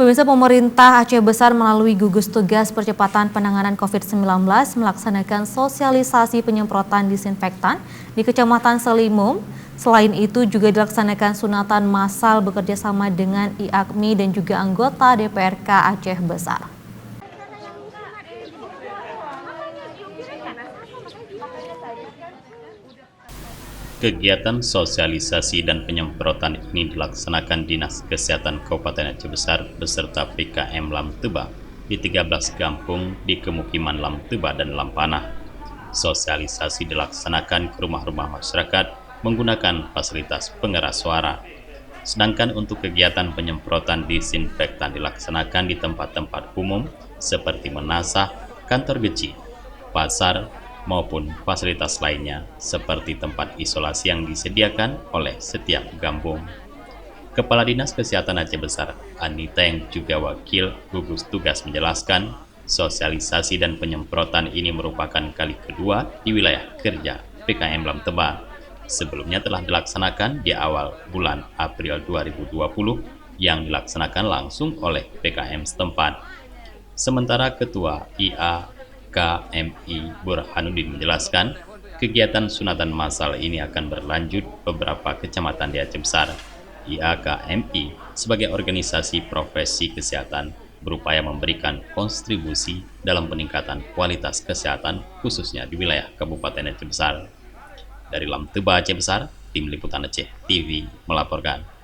Pemirsa, pemerintah Aceh Besar melalui gugus tugas percepatan penanganan COVID-19 melaksanakan sosialisasi penyemprotan disinfektan di Kecamatan Selimum. Selain itu juga dilaksanakan sunatan massal bekerjasama dengan IAKMI dan juga anggota DPRK Aceh Besar. Kegiatan sosialisasi dan penyemprotan ini dilaksanakan Dinas Kesehatan Kabupaten Aceh Besar beserta PKM Lam Teba di 13 kampung di Kemukiman Lam Teba dan Lampanah. Sosialisasi dilaksanakan ke rumah-rumah masyarakat menggunakan fasilitas pengeras suara. Sedangkan untuk kegiatan penyemprotan disinfektan dilaksanakan di tempat-tempat umum seperti menasah, kantor geci, pasar, maupun fasilitas lainnya seperti tempat isolasi yang disediakan oleh setiap kampung. Kepala Dinas Kesehatan Aceh Besar, Anita yang juga wakil gugus tugas menjelaskan, sosialisasi dan penyemprotan ini merupakan kali kedua di wilayah kerja PKM Lam Teba. Sebelumnya telah dilaksanakan di awal bulan April 2020 yang dilaksanakan langsung oleh PKM setempat. Sementara Ketua IAKMI Burhanuddin menjelaskan, kegiatan sunatan massal ini akan berlanjut beberapa kecamatan di Aceh Besar. IAKMI sebagai organisasi profesi kesehatan berupaya memberikan kontribusi dalam peningkatan kualitas kesehatan khususnya di wilayah Kabupaten Aceh Besar. Dari Lam Teba Aceh Besar, Tim Liputan Aceh TV melaporkan.